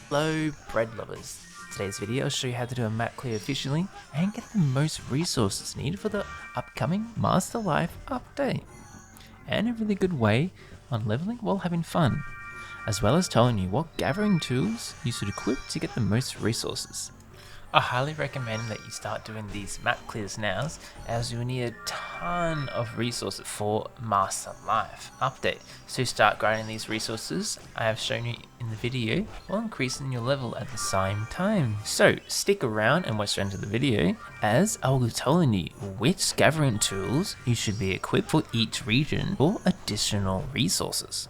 Hello bread lovers. Today's video I'll show you how to do a map clear efficiently and get the most resources needed for the upcoming MasterLife update. And a really good way on leveling while having fun, as well as telling you what gathering tools you should equip to get the most resources. I highly recommend that you start doing these map clears now, as you will need a ton of resources for MasterLife update. So start grinding these resources I have shown you in the video while increasing your level at the same time. So stick around and watch the end of the video, as I will be telling you which gathering tools you should be equipped for each region for additional resources.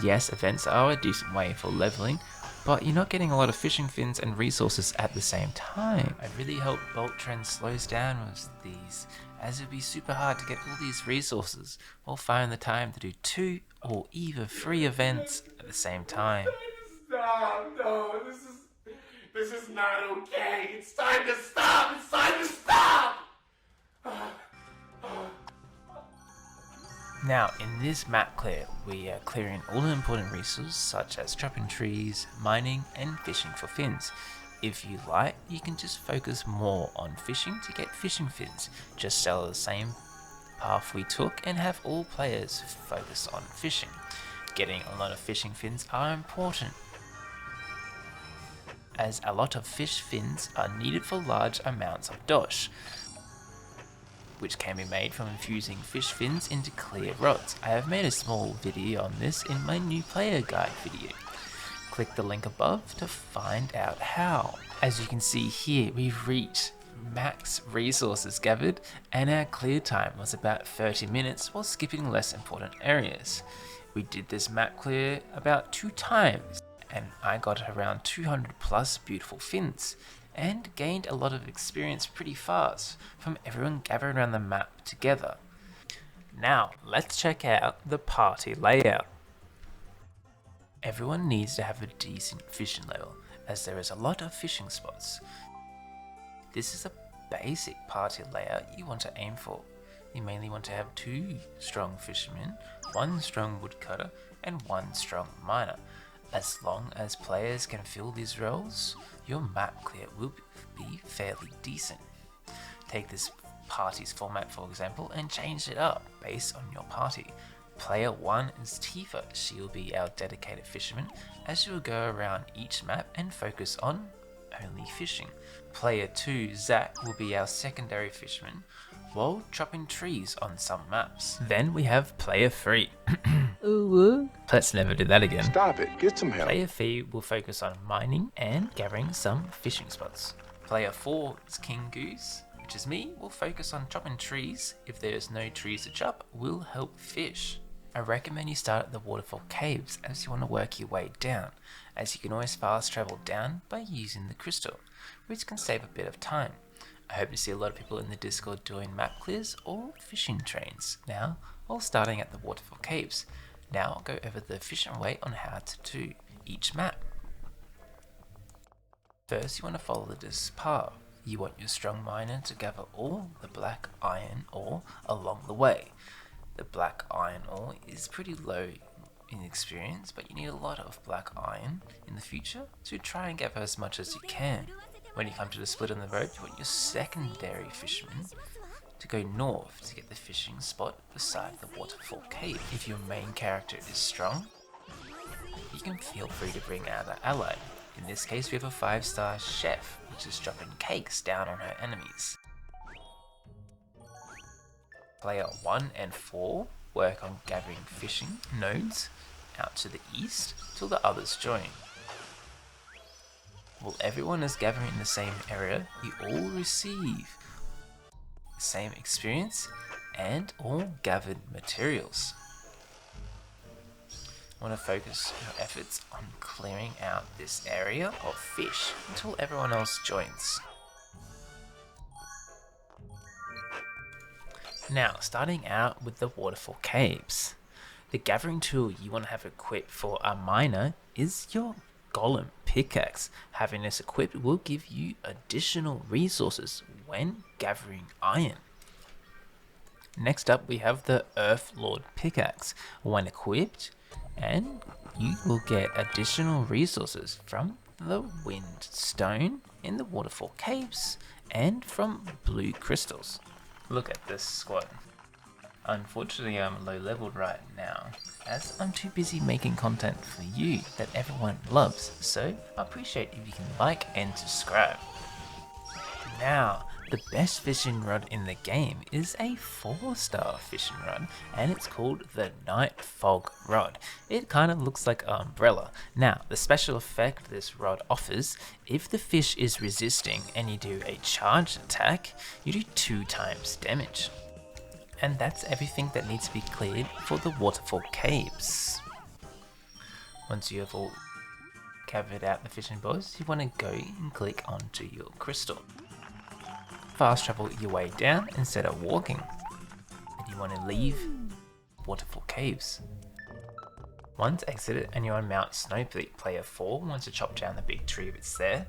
Yes, events are a decent way for leveling, but you're not getting a lot of fishing fins and resources at the same time. I really hope Boltrend slows down with these, as it would be super hard to get all these resources or find the time to do 2 or even 3 events at the same time. Stop! No, this is not okay. It's time to stop! It's time to stop! Now, in this map clear, we are clearing all the important resources such as chopping trees, mining, and fishing for fins. If you like, you can just focus more on fishing to get fishing fins. Just follow the same path we took and have all players focus on fishing. Getting a lot of fishing fins are important, as a lot of fish fins are needed for large amounts of dosh, which can be made from infusing fish fins into clear rods. I have made a small video on this in my new player guide video. Click the link above to find out how. As you can see here, we've reached max resources gathered, and our clear time was about 30 minutes while skipping less important areas. We did this map clear about 2 times, and I got around 200 plus beautiful fins, and gained a lot of experience pretty fast from everyone gathering around the map together. Now, let's check out the party layout. Everyone needs to have a decent fishing level, as there is a lot of fishing spots. This is a basic party layout you want to aim for. You mainly want to have 2 strong fishermen, 1 strong woodcutter, and 1 strong miner. As long as players can fill these roles, your map clear will be fairly decent. Take this party's format for example and change it up based on your party. Player 1 is Tifa. She will be our dedicated fisherman, as she will go around each map and focus on only fishing. Player 2, Zach, will be our secondary fisherman while chopping trees on some maps. Then we have Player 3. Let's never do that again. Stop it. Get some help. Player 3 will focus on mining and gathering some fishing spots. Player 4 is KingGoose, which is me, will focus on chopping trees. If there's no trees to chop, we'll help fish. I recommend you start at the Waterfall Caves, as you want to work your way down, as you can always fast travel down by using the crystal, which can save a bit of time. I hope to see a lot of people in the Discord doing map clears or fishing trains now, while starting at the Waterfall Caves. Now I'll go over the efficient way on how to do each map. First, you want to follow this path. You want your strong miner to gather all the black iron ore along the way. The black iron ore is pretty low in experience, but you need a lot of black iron in the future, so try and gather as much as you can. When you come to the split in the road, you want your secondary fisherman to go north to get the fishing spot beside the waterfall cave. If your main character is strong, you can feel free to bring out an ally. In this case, we have a 5-star chef, which is dropping cakes down on her enemies. Player 1 and 4 work on gathering fishing nodes out to the east till the others join. While everyone is gathering in the same area, you all receive the same experience and all gathered materials. Want to focus your efforts on clearing out this area of fish until everyone else joins. Now, starting out with the Waterfall Caves. The gathering tool you want to have equipped for a miner is your Golem pickaxe. Having this equipped will give you additional resources when gathering iron. Next up, we have the Earth Lord pickaxe. When equipped and you will get additional resources from the wind stone in the waterfall caves and from blue crystals. Look at this squad. Unfortunately, I'm low leveled right now, as I'm too busy making content for you that everyone loves, so I appreciate if you can like and subscribe. Now, the best fishing rod in the game is a 4-star fishing rod, and it's called the Night Fog Rod. It kind of looks like an umbrella. Now, the special effect this rod offers, if the fish is resisting and you do a charged attack, you do 2 times damage. And that's everything that needs to be cleared for the waterfall caves. Once you have all covered out the fishing boys, you want to go and click onto your crystal. Fast travel your way down instead of walking. And you want to leave waterfall caves. Once exited and you're on Mount SNOWPEAK, player 4 wants to chop down the big tree if it's there,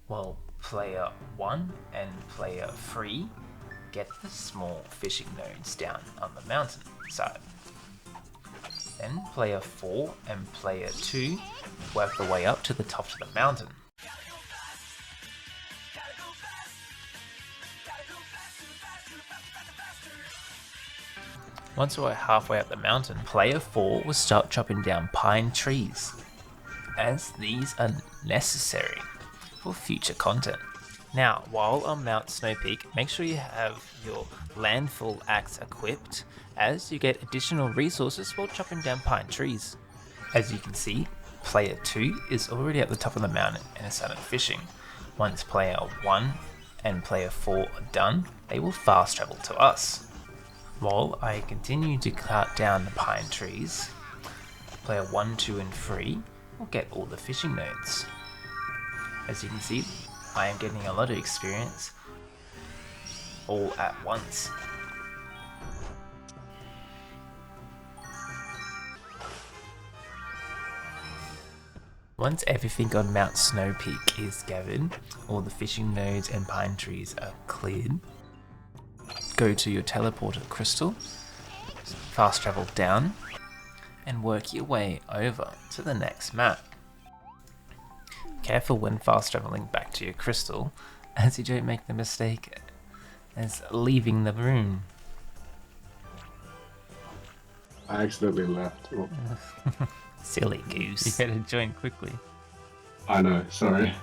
while player 1 and player 3 get the small fishing nodes down on the mountain side. Then player 4 and player 2 work their way up to the top of the mountain. Once we're halfway up the mountain, player 4 will start chopping down pine trees, as these are necessary for future content. Now, while on Mount SNOWPEAK, make sure you have your landfall axe equipped, as you get additional resources while chopping down pine trees. As you can see, player 2 is already at the top of the mountain and has started fishing. Once player 1 and player 4 are done, they will fast travel to us. While I continue to cut down the pine trees, player 1, 2 and 3 will get all the fishing nodes. As you can see, I am getting a lot of experience all at once. Once everything on Mount SNOWPEAK is gathered, all the fishing nodes and pine trees are cleared, go to your teleporter crystal, fast travel down, and work your way over to the next map. Careful when fast traveling back to your crystal, as you don't make the mistake as leaving the room. I accidentally left. Oh, Silly goose. You gotta join quickly. I know, sorry.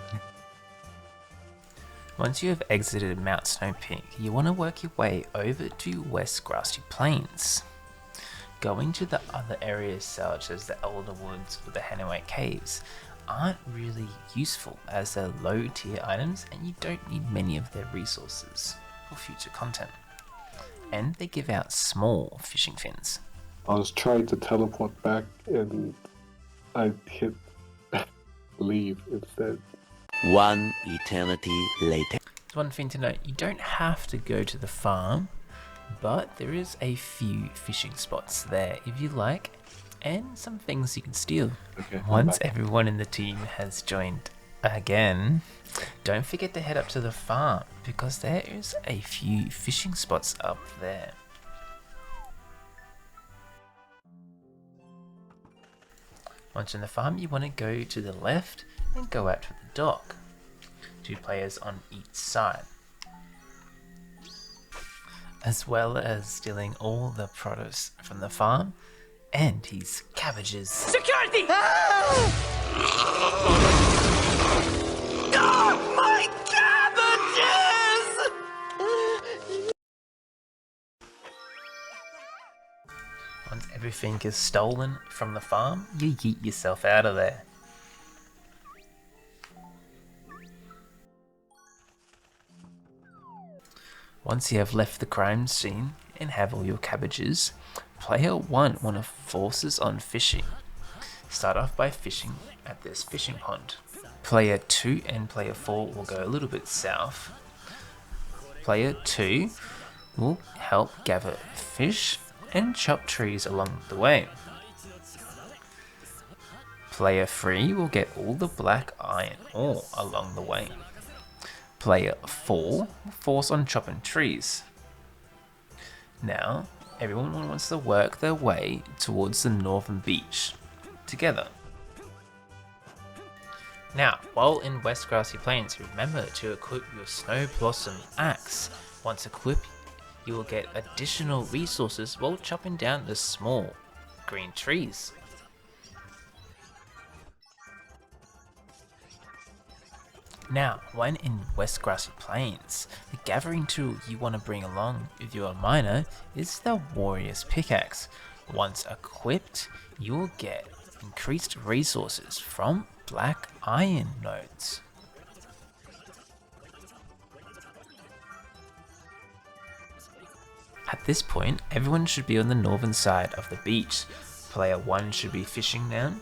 Once you have exited Mount SNOWPEAK, you want to work your way over to West Grassy Plains. Going to the other areas such as the Elder Woods or the Hanaway Caves aren't really useful, as they're low tier items and you don't need many of their resources for future content. And they give out small fishing fins. I was trying to teleport back and I hit leave instead. One eternity later. One thing to note, you don't have to go to the farm, but there is a few fishing spots there if you like, and some things you can steal. Okay, Once everyone in the team has joined again, don't forget to head up to the farm, because there is a few fishing spots up there. Once in the farm, you want to go to the left and go out to the dock. 2 players on each side, as well as stealing all the produce from the farm and his cabbages. Security! Oh, my cabbages! Once everything is stolen from the farm, you yeet yourself out of there. Once you have left the crime scene and have all your cabbages, player 1 want to forces on fishing. Start off by fishing at this fishing pond. Player 2 and player 4 will go a little bit south. Player 2 will help gather fish and chop trees along the way. Player 3 will get all the black iron ore along the way. Player 4 will force on chopping trees. Now, everyone wants to work their way towards the northern beach. together. Now, while in West Grassy Plains, remember to equip your Snow Blossom Axe. Once equipped, you will get additional resources while chopping down the small green trees. Now, when in West Grassy Plains, the gathering tool you want to bring along with your miner is the Warrior's Pickaxe. Once equipped, you will get increased resources from black iron nodes. At this point, everyone should be on the northern side of the beach. Player 1 should be fishing now.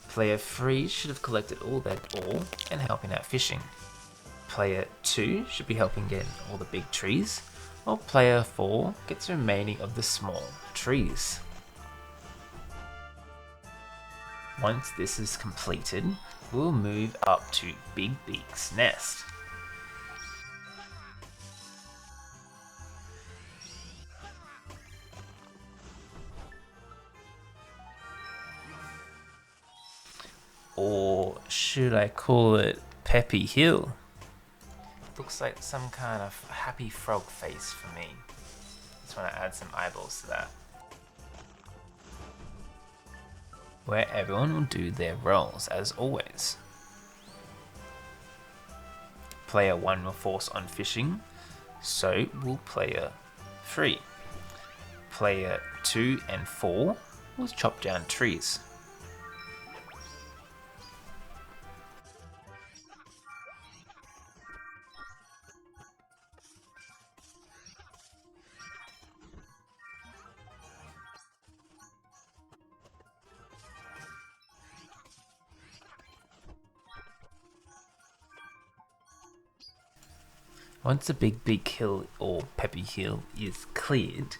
Player 3 should have collected all their ore and helping out fishing. Player 2 should be helping get all the big trees, while player 4 gets the remaining of the small trees. Once this is completed, we'll move up to Big Beak's nest. Or should I call it Pepe Hill? Looks like some kind of happy frog face for me. Just want to add some eyeballs to that. Where everyone will do their roles as always. Player 1 will force on fishing, so will player 3. Player 2 and 4 will chop down trees. Once the Big Hill or Pepe Hill is cleared,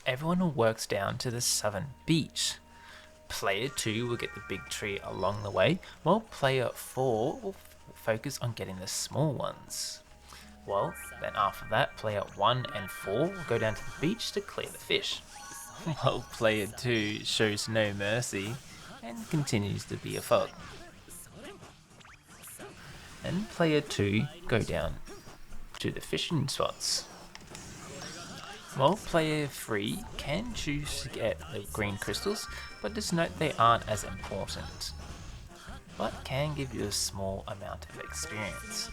everyone works down to the southern beach. Player 2 will get the big tree along the way, while player 4 will focus on getting the small ones. Well, then after that, player 1 and 4 will go down to the beach to clear the fish, while player 2 shows no mercy and continues to be a thug. And player 2 go down to the fishing spots. While player 3 can choose to get the green crystals, but just note they aren't as important, but can give you a small amount of experience.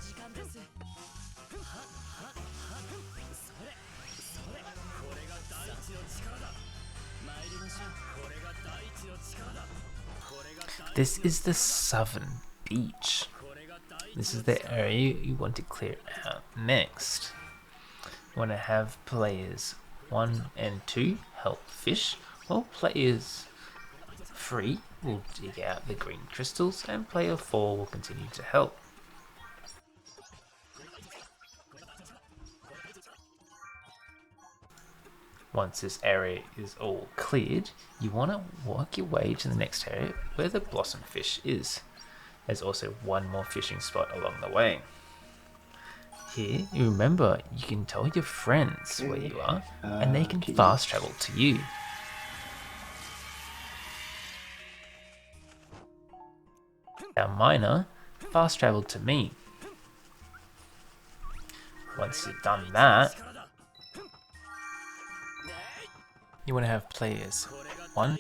This is the southern beach. This is the area you want to clear out next. You want to have players 1 and 2 help fish, while players 3 will dig out the green crystals and player 4 will continue to help. Once this area is all cleared, you want to work your way to the next area where the blossom fish is. There's also one more fishing spot along the way. Here, you remember, you can tell your friends where you are, and they can fast travel to you. Our miner fast traveled to me. Once you've done that, you want to have players 1,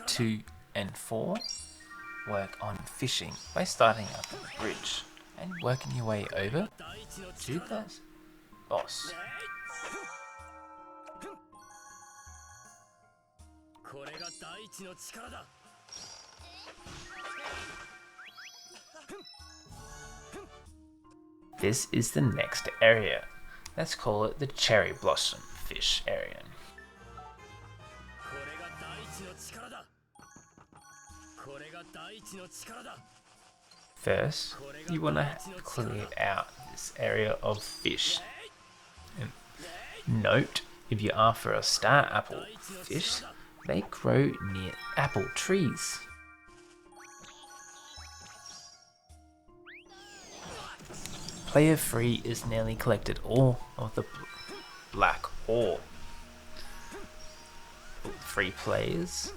2, and 4 work on fishing by starting up at the bridge and working your way over to the boss. This is the next area. Let's call it the cherry blossom fish area. First, you want to clear out this area of fish. And note, if you are after a star apple fish, they grow near apple trees. Player 3 is nearly collected all of the black ore. 3 players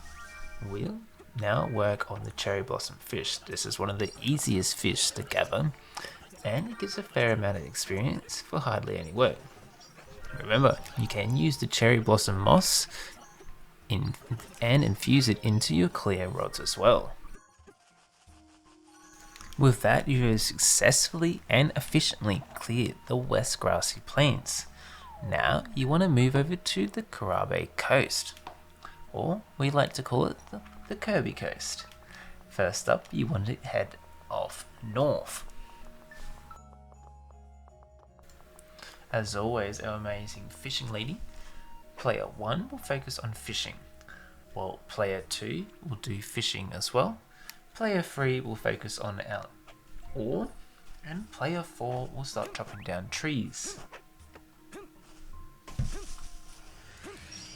will Now work on the cherry blossom fish. This is one of the easiest fish to gather, and it gives a fair amount of experience for hardly any work. Remember, you can use the cherry blossom moss and infuse it into your clear rods as well. With that, you have successfully and efficiently cleared the West Grassy Plains. Now you want to move over to the Kiraby coast, or we like to call it the Kirby coast. First up, you want to head off north. As always, our amazing fishing lady, player 1 will focus on fishing, while player 2 will do fishing as well. Player 3 will focus on our ore, and player 4 will start chopping down trees.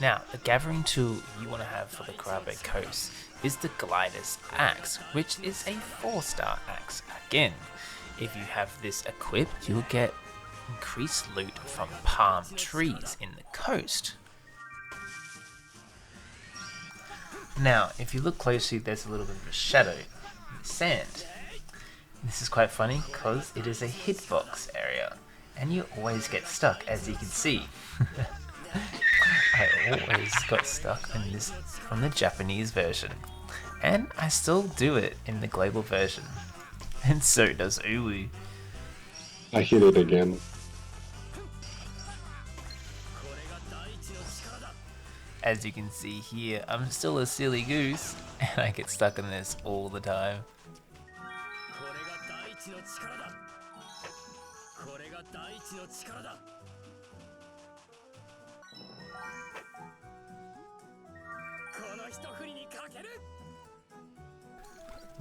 Now, the gathering tool you want to have for the Kiraby coast is the Glider's Axe, which is a 4-star axe. Again, if you have this equipped, you'll get increased loot from palm trees in the coast. Now, if you look closely, there's a little bit of a shadow in the sand. This is quite funny because it is a hitbox area, and you always get stuck, as you can see. I always got stuck in this from the Japanese version, and I still do it in the global version, and so does Uwu. I hit it again. As you can see here, I'm still a silly goose, and I get stuck in this all the time.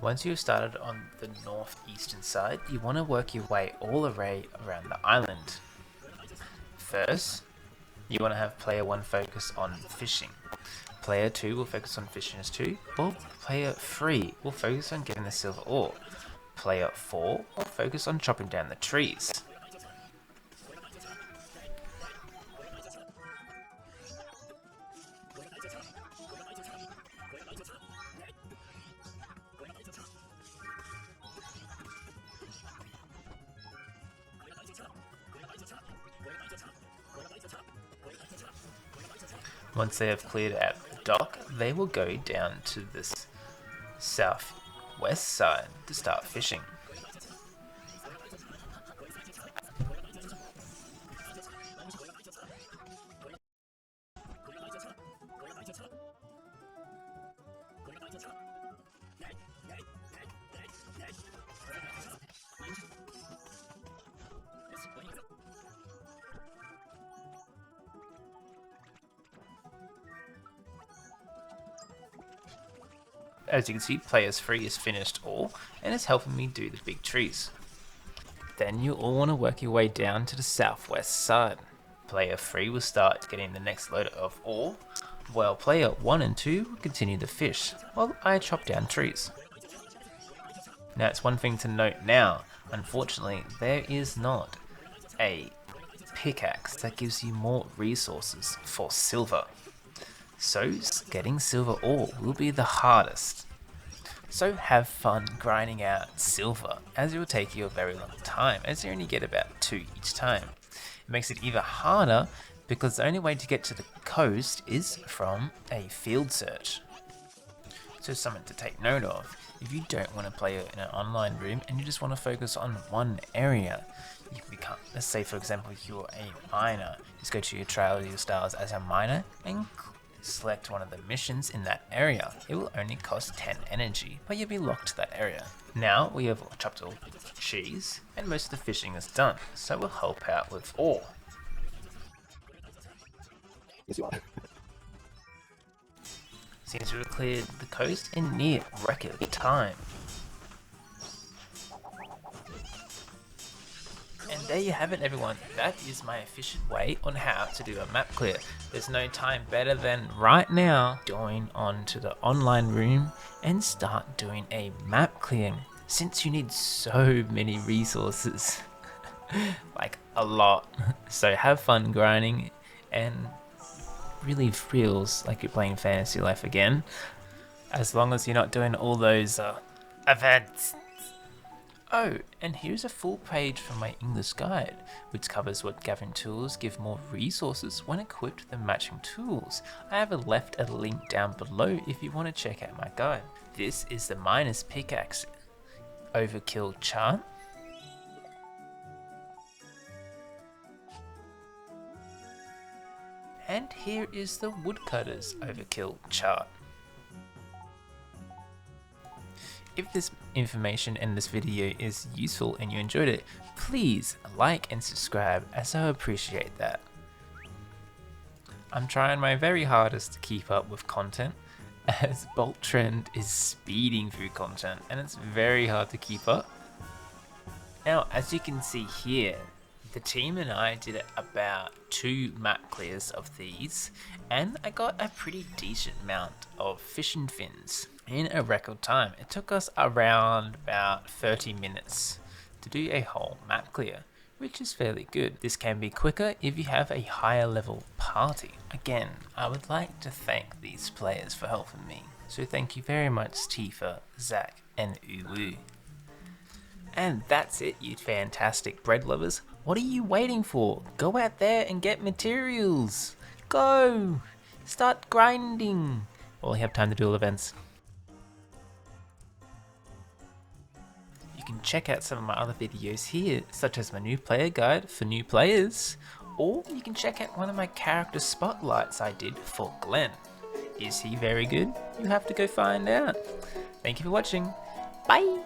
Once you've started on the northeastern side, you want to work your way all the way around the island. First, you want to have player 1 focus on fishing. Player 2 will focus on fishing as 2, while player 3 will focus on getting the silver ore. Player 4 will focus on chopping down the trees. Once they have cleared out the dock, they will go down to this southwest side to start fishing. As you can see, players 3 is finished all and is helping me do the big trees. Then you all want to work your way down to the southwest side. Player 3 will start getting the next load of ore, while player 1 and 2 will continue to fish while I chop down trees. Now it's one thing to note now, unfortunately there is not a pickaxe that gives you more resources for silver. So getting silver ore will be the hardest. So have fun grinding out silver, as it will take you a very long time, as you only get about 2 each time. It makes it even harder because the only way to get to the coast is from a field search. So something to take note of, if you don't want to play in an online room and you just want to focus on one area, you can become, let's say for example you're a miner, just go to your Trail of your Stars as a miner and select one of the missions in that area. It will only cost 10 energy, but you'll be locked to that area. Now we have chopped all the trees and most of the fishing is done, so we'll help out with ore. Yes, you are. Seems we've cleared the coast in near record time. And there you have it everyone, that is my efficient way on how to do a map clear. There's no time better than right now, join on to the online room and start doing a map clearing, since you need so many resources, like a lot. So have fun grinding and really feels like you're playing Fantasy Life again. as long as you're not doing all those events. Oh, and here's a full page from my English guide, which covers what gathering tools give more resources when equipped with the matching tools. I have left a link down below if you want to check out my guide. This is the minus pickaxe overkill chart. And here is the woodcutter's overkill chart. If this information in this video is useful and you enjoyed it, please like and subscribe, as I appreciate that. I'm trying my very hardest to keep up with content, as Boltrend is speeding through content and it's very hard to keep up. Now, as you can see here, the team and I did about 2 map clears of these, and I got a pretty decent amount of fishing fins in a record time. It took us around about 30 minutes to do a whole map clear, which is fairly good. This can be quicker if you have a higher level party. Again, I would like to thank these players for helping me. So thank you very much, Tifa, Zach, and Uwu. And that's it, you fantastic bread lovers. What are you waiting for? Go out there and get materials. Go! Start grinding. Well, we have time to do all events. You can check out some of my other videos here, such as my new player guide for new players, or you can check out one of my character spotlights I did for Glenn. Is he very good? You have to go find out. Thank you for watching. Bye!